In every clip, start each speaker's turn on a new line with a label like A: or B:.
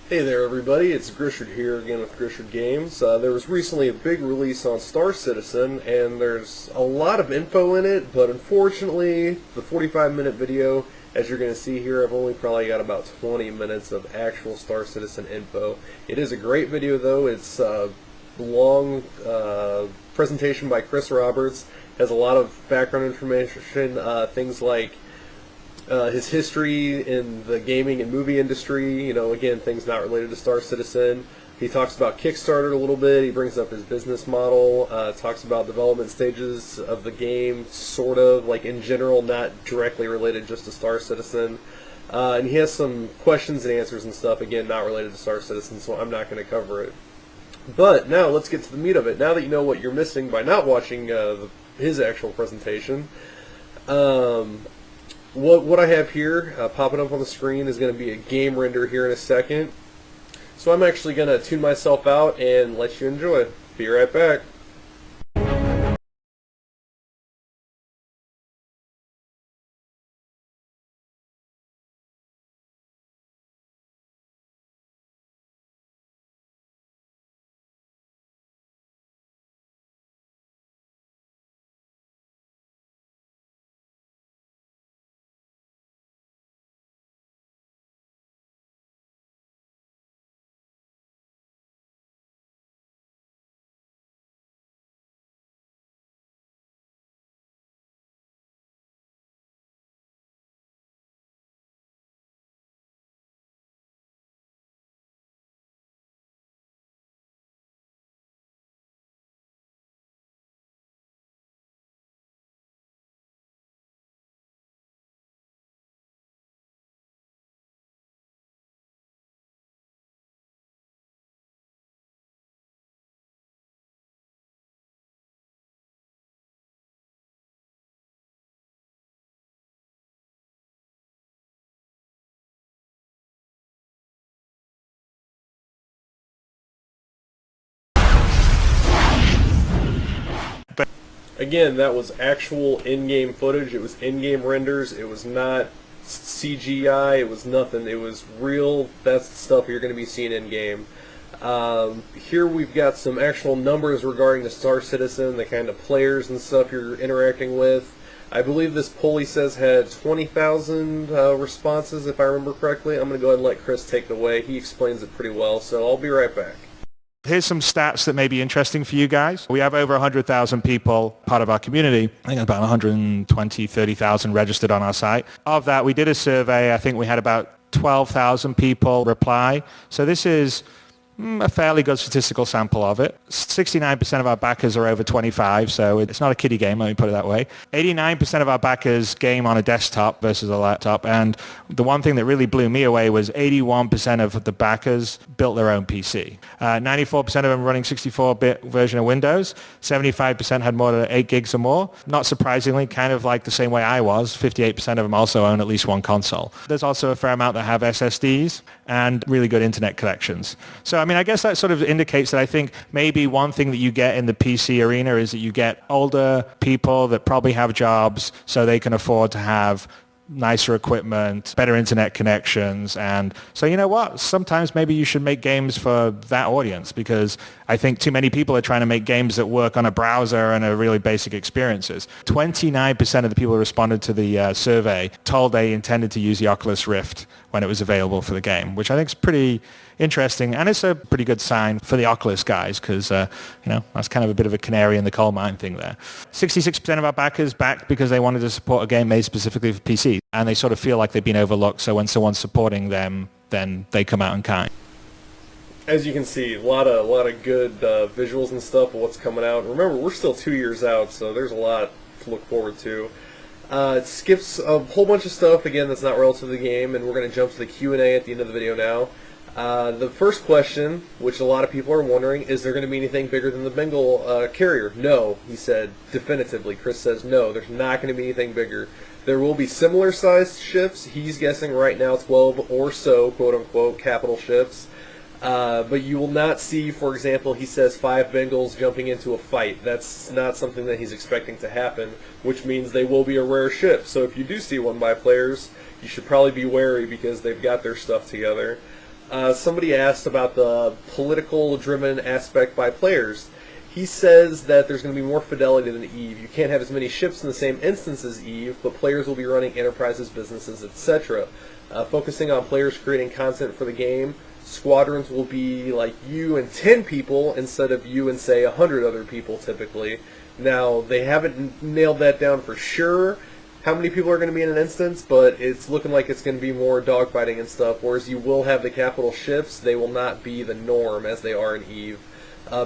A: Hey there everybody, it's Grishard here again with Grishard Games. There was recently a big release on Star Citizen, and there's a lot of info in it, but unfortunately, the 45-minute video, as you're going to see here, I've only probably got about 20 minutes of actual Star Citizen info. It is a great video though. It's a long presentation by Chris Roberts, has a lot of background information, things like his history in the gaming and movie industry, again, things not related to Star Citizen. He talks about Kickstarter a little bit, he brings up his business model, talks about development stages of the game, sort of, like in general, not directly related just to Star Citizen. And he has some questions and answers and stuff, again, not related to Star Citizen, so I'm not going to cover it. But now let's get to the meat of it. Now that you know what you're missing by not watching his actual presentation, what I have here popping up on the screen is going to be a game render here in a second. So I'm actually going to tune myself out and let you enjoy. Be right back. Again, that was actual in-game footage. It was in-game renders. It was not CGI. It was nothing. It was real. That's the stuff you're going to be seeing in-game. Here we've got some actual numbers regarding the Star Citizen, the kind of players and stuff you're interacting with. I believe this poll, he says, had 20,000 responses, if I remember correctly. I'm going to go ahead and let Chris take it away. He explains it pretty well, so I'll be right back.
B: Here's some stats that may be interesting for you guys. We have over 100,000 people part of our community. I think about 120, 30,000 registered on our site. Of that, we did a survey. I think we had about 12,000 people reply. So this is a fairly good statistical sample of it. 69% of our backers are over 25, so it's not a kiddie game, let me put it that way. 89% of our backers game on a desktop versus a laptop, and the one thing that really blew me away was 81% of the backers built their own PC. 94% of them running 64-bit version of Windows. 75% had more than 8 gigs or more. Not surprisingly, kind of like the same way I was, 58% of them also own at least one console. There's also a fair amount that have SSDs and really good internet connections. So I guess that sort of indicates that I think maybe one thing that you get in the PC arena is that you get older people that probably have jobs so they can afford to have nicer equipment, better internet connections, and so you know what? Sometimes maybe you should make games for that audience, because I think too many people are trying to make games that work on a browser and are really basic experiences. 29% of the people who responded to the survey told they intended to use the Oculus Rift when it was available for the game, which I think is pretty interesting, and it's a pretty good sign for the Oculus guys, because that's kind of a bit of a canary in the coal mine thing there. 66% of our backers backed because they wanted to support a game made specifically for PC, and they sort of feel like they've been overlooked, so when someone's supporting them, then they come out in kind.
A: As you can see, a lot of good visuals and stuff of what's coming out. Remember, we're still 2 years out, so there's a lot to look forward to. It skips a whole bunch of stuff, again, that's not relative to the game, and we're going to jump to the Q&A at the end of the video now. The first question, which a lot of people are wondering, is there going to be anything bigger than the Bengal carrier? No, he said definitively. Chris says no, there's not going to be anything bigger. There will be similar sized ships. He's guessing right now 12 or so, quote-unquote, capital ships. But you will not see, for example, he says 5 Bengals jumping into a fight. That's not something that he's expecting to happen, which means they will be a rare ship. So if you do see one by players, you should probably be wary because they've got their stuff together. Somebody asked about the political-driven aspect by players. He says that there's going to be more fidelity than EVE. You can't have as many ships in the same instance as EVE, but players will be running enterprises, businesses, etc. Focusing on players creating content for the game, squadrons will be like you and 10 people instead of you and, say, 100 other people typically. Now, they haven't nailed that down for sure, how many people are going to be in an instance, but it's looking like it's going to be more dogfighting and stuff, whereas you will have the capital ships. They will not be the norm as they are in EVE.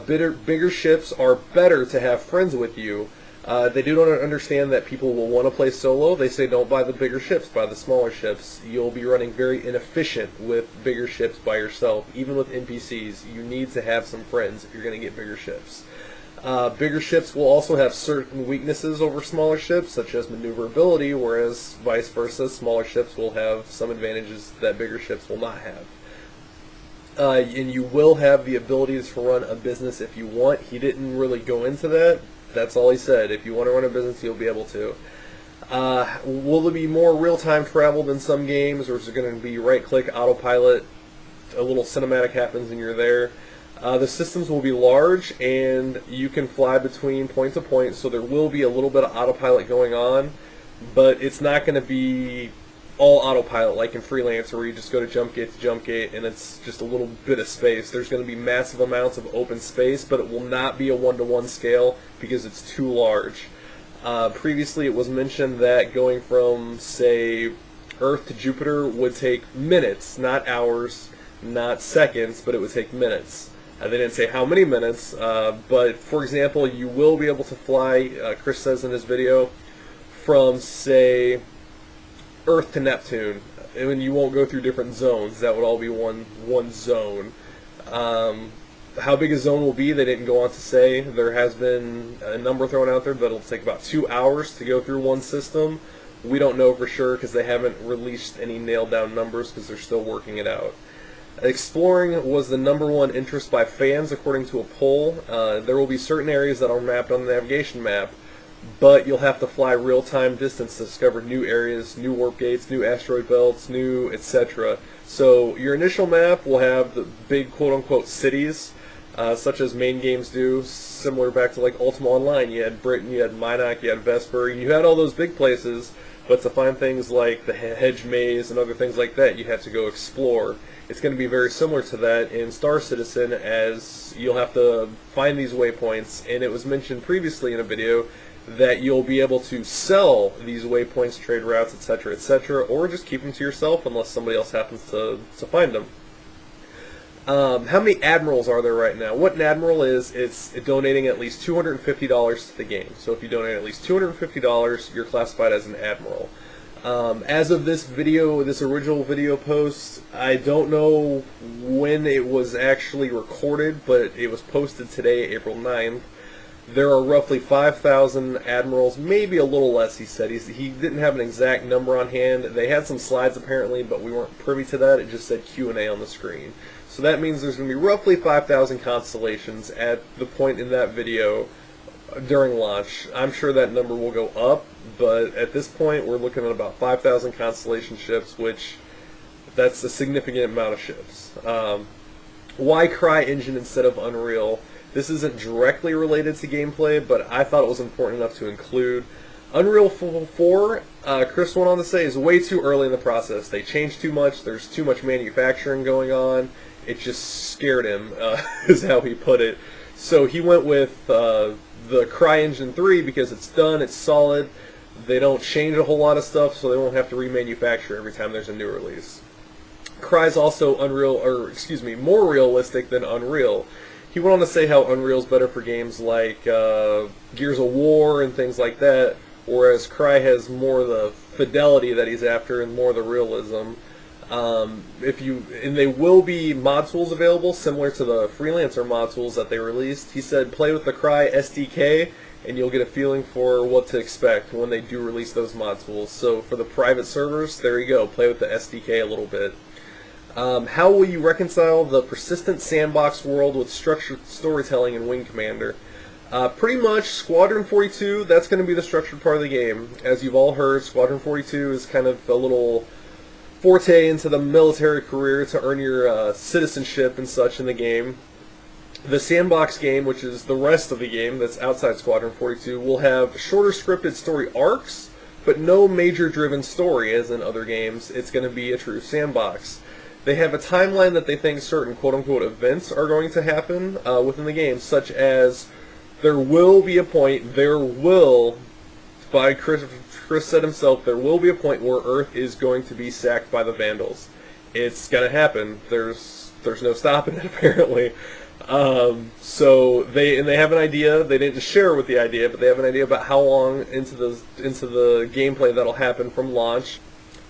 A: Bigger ships are better to have friends with you. They do not understand that people will want to play solo. They say don't buy the bigger ships, buy the smaller ships. You'll be running very inefficient with bigger ships by yourself. Even with NPCs, you need to have some friends if you're going to get bigger ships. Bigger ships will also have certain weaknesses over smaller ships, such as maneuverability, whereas vice versa, smaller ships will have some advantages that bigger ships will not have. And you will have the ability to run a business if you want. He didn't really go into that. That's all he said. If you want to run a business, you'll be able to. Will there be more real-time travel than some games, or is it going to be right-click, autopilot, a little cinematic happens and you're there? The systems will be large, and you can fly between point to point, so there will be a little bit of autopilot going on, but it's not going to be all autopilot like in Freelancer, where you just go to jump gate, and it's just a little bit of space. There's going to be massive amounts of open space, but it will not be a one-to-one scale because it's too large. Previously, it was mentioned that going from, say, Earth to Jupiter would take minutes, not hours, not seconds, but it would take minutes. They didn't say how many minutes, but for example, you will be able to fly, Chris says in his video, from, say, Earth to Neptune, and you won't go through different zones. That would all be one zone. How big a zone will be, they didn't go on to say. There has been a number thrown out there that it'll take about 2 hours to go through one system. We don't know for sure because they haven't released any nailed down numbers because they're still working it out. Exploring was the #1 interest by fans according to a poll. There will be certain areas that are mapped on the navigation map, but you'll have to fly real-time distance to discover new areas, new warp gates, new asteroid belts, new etc. So your initial map will have the big quote-unquote cities, such as main games do, similar back to like Ultima Online. You had Britain, you had Minot, you had Vesper, you had all those big places, but to find things like the Hedge Maze and other things like that, you have to go explore. It's going to be very similar to that in Star Citizen, as you'll have to find these waypoints, and it was mentioned previously in a video that you'll be able to sell these waypoints, trade routes, etc., or just keep them to yourself unless somebody else happens to find them. How many admirals are there right now? What an admiral is, it's donating at least $250 to the game. So if you donate at least $250, you're classified as an admiral. As of this video, this original video post, I don't know when it was actually recorded, but it was posted today, April 9th. There are roughly 5,000 admirals, maybe a little less, he said. He didn't have an exact number on hand. They had some slides apparently, but we weren't privy to that. It just said Q&A on the screen. So that means there's going to be roughly 5,000 constellations at the point in that video during launch. I'm sure that number will go up, but at this point we're looking at about 5,000 constellation ships, which that's a significant amount of ships. Why CryEngine instead of Unreal? This isn't directly related to gameplay, but I thought it was important enough to include. Unreal 4, Chris went on to say, is way too early in the process. They changed too much, there's too much manufacturing going on. It just scared him, is how he put it. So he went with the CryEngine 3 because it's done, it's solid. They don't change a whole lot of stuff, so they won't have to remanufacture every time there's a new release. Cry's also more realistic than Unreal. He went on to say how Unreal's better for games like Gears of War and things like that, whereas Cry has more of the fidelity that he's after and more of the realism. And they will be mod tools available, similar to the Freelancer mod tools that they released. He said play with the Cry SDK, and you'll get a feeling for what to expect when they do release those mod tools. So for the private servers, there you go, play with the SDK a little bit. How will you reconcile the persistent sandbox world with structured storytelling in Wing Commander? Pretty much, Squadron 42, that's going to be the structured part of the game. As you've all heard, Squadron 42 is kind of a little forte into the military career to earn your citizenship and such in the game. The sandbox game, which is the rest of the game that's outside Squadron 42, will have shorter scripted story arcs, but no major driven story as in other games. It's going to be a true sandbox. They have a timeline that they think certain quote-unquote events are going to happen within the game, such as there will be a point, by Chris said himself, there will be a point where Earth is going to be sacked by the Vandals. It's going to happen. There's no stopping it, apparently. So they have an idea. They didn't share with the idea, but they have an idea about how long into the gameplay that'll happen from launch.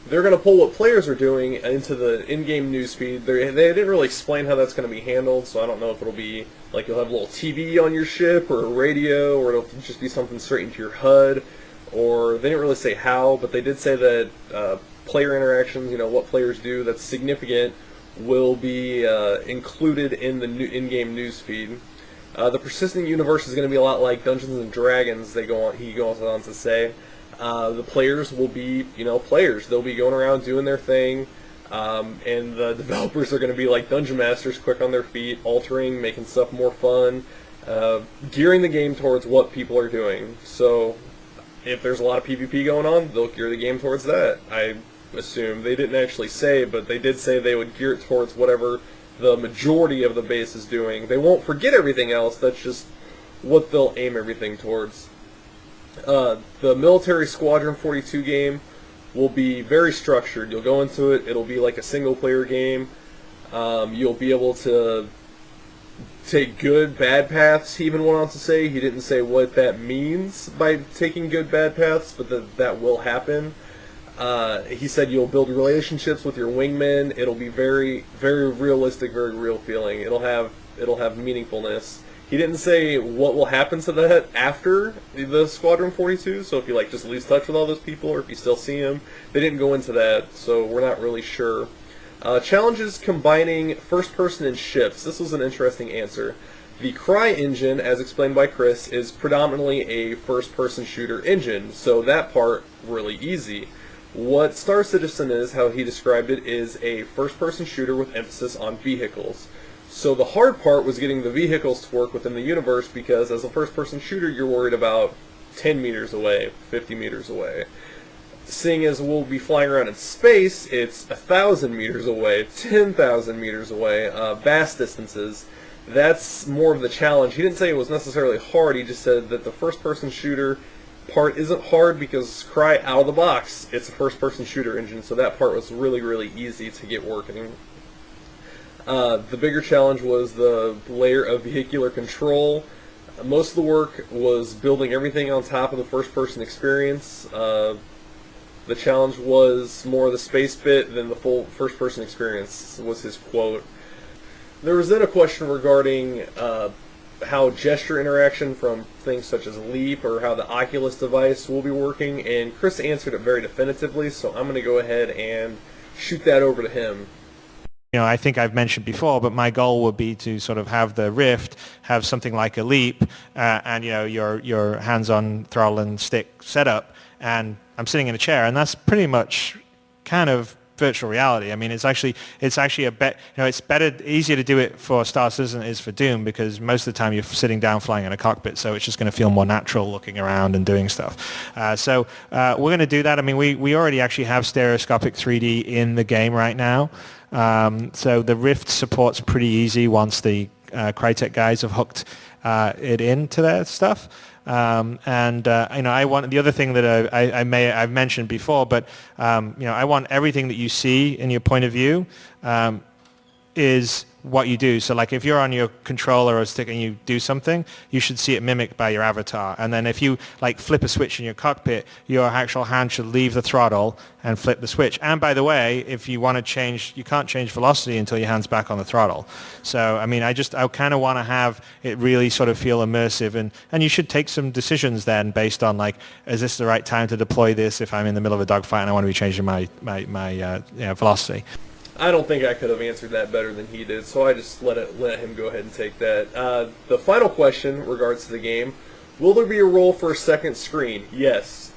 A: They're going to pull what players are doing into the in-game newsfeed. They didn't really explain how that's going to be handled, so I don't know if it'll be like you'll have a little TV on your ship or a radio, or it'll just be something straight into your HUD. Or they didn't really say how, but they did say that player interactions, what players do that's significant, will be included in the in-game newsfeed. The persistent universe is going to be a lot like Dungeons and Dragons. He goes on to say, the players will be, players. They'll be going around doing their thing, and the developers are going to be like dungeon masters, quick on their feet, altering, making stuff more fun, gearing the game towards what people are doing. So, if there's a lot of PvP going on, they'll gear the game towards that. I assume. They didn't actually say, but they did say they would gear it towards whatever the majority of the base is doing. They won't forget everything else, that's just what they'll aim everything towards. The military Squadron 42 game will be very structured. You'll go into it, it'll be like a single-player game. You'll be able to take good, bad paths, he even went on to say. He didn't say what that means by taking good, bad paths, but that will happen. He said you'll build relationships with your wingmen. It'll be very, very realistic, very real feeling. It'll have meaningfulness. He didn't say what will happen to that after the Squadron 42, so if you just lose touch with all those people, or if you still see them. They didn't go into that, so we're not really sure. Challenges combining first person and ships. This was an interesting answer. The Cry engine, as explained by Chris, is predominantly a first person shooter engine, so that part really easy. What Star Citizen is, how he described it, is a first person shooter with emphasis on vehicles. So the hard part was getting the vehicles to work within the universe, because as a first person shooter you're worried about 10 meters away, 50 meters away. Seeing as we'll be flying around in space, it's 1,000 meters away, 10,000 meters away, vast distances. That's more of the challenge. He didn't say it was necessarily hard, he just said that the first-person shooter part isn't hard because Cry, out of the box, it's a first-person shooter engine, so that part was really, really easy to get working. The bigger challenge was the layer of vehicular control. Most of the work was building everything on top of the first-person experience. The challenge was more the space bit than the full first-person experience, was his quote. There was then a question regarding how gesture interaction from things such as Leap or how the Oculus device will be working, and Chris answered it very definitively, so I'm going to go ahead and shoot that over to him.
B: I think I've mentioned before, but my goal would be to sort of have the Rift have something like a Leap, and your hands-on throttle and stick setup, and I'm sitting in a chair, and that's pretty much kind of virtual reality. I mean, it's actually a bet. It's easier to do it for Star Citizen than it is for Doom, because most of the time you're sitting down flying in a cockpit, so it's just going to feel more natural looking around and doing stuff. So we're going to do that. I mean, we already actually have stereoscopic 3D in the game right now. So the Rift support's pretty easy once the Crytek guys have hooked it into their stuff. I want the other thing that I've mentioned before, but I want everything that you see in your point of view is what you do. So if you're on your controller or stick and you do something, you should see it mimicked by your avatar. And then if you flip a switch in your cockpit, your actual hand should leave the throttle and flip the switch. And by the way, if you want to change, you can't change velocity until your hand's back on the throttle. So I mean, I kind of want to have it really sort of feel immersive, and you should take some decisions then based on is this the right time to deploy this if I'm in the middle of a dogfight and I want to be changing my velocity.
A: I don't think I could have answered that better than he did, so I just let him go ahead and take that. The final question regards to the game: will there be a role for a second screen? Yes.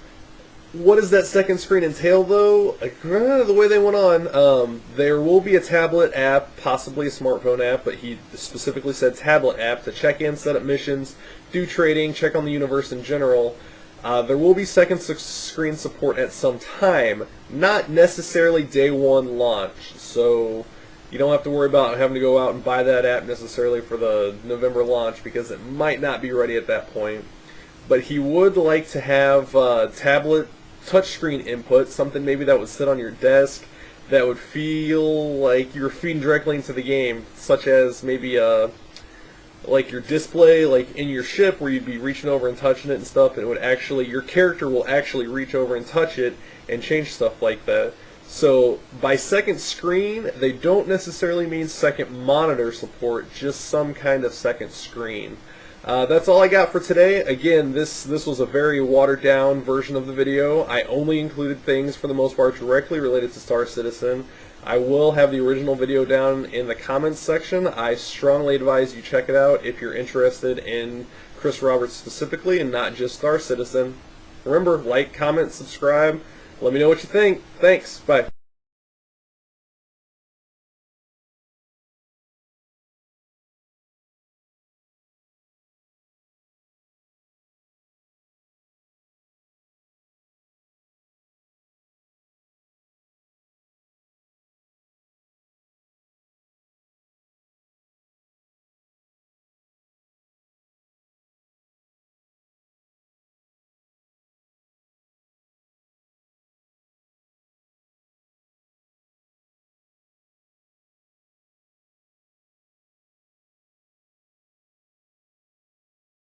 A: What does that second screen entail, though? The way they went on, there will be a tablet app, possibly a smartphone app, but he specifically said tablet app to check in, set up missions, do trading, check on the universe in general. There will be second screen support at some time, not necessarily day one launch, so you don't have to worry about having to go out and buy that app necessarily for the November launch, because it might not be ready at that point. But he would like to have tablet touchscreen input, something maybe that would sit on your desk, that would feel like you're feeding directly into the game, such as maybe like your display, like in your ship, where you'd be reaching over and touching it and stuff, and it would actually, your character will actually reach over and touch it and change stuff like that. So by second screen, they don't necessarily mean second monitor support, just some kind of second screen. That's all I got for today. Again, this was a very watered down version of the video. I only included things for the most part directly related to Star Citizen. I will have the original video down in the comments section. I strongly advise you check it out if you're interested in Chris Roberts specifically and not just Star Citizen. Remember, like, comment, subscribe. Let me know what you think. Thanks. Bye.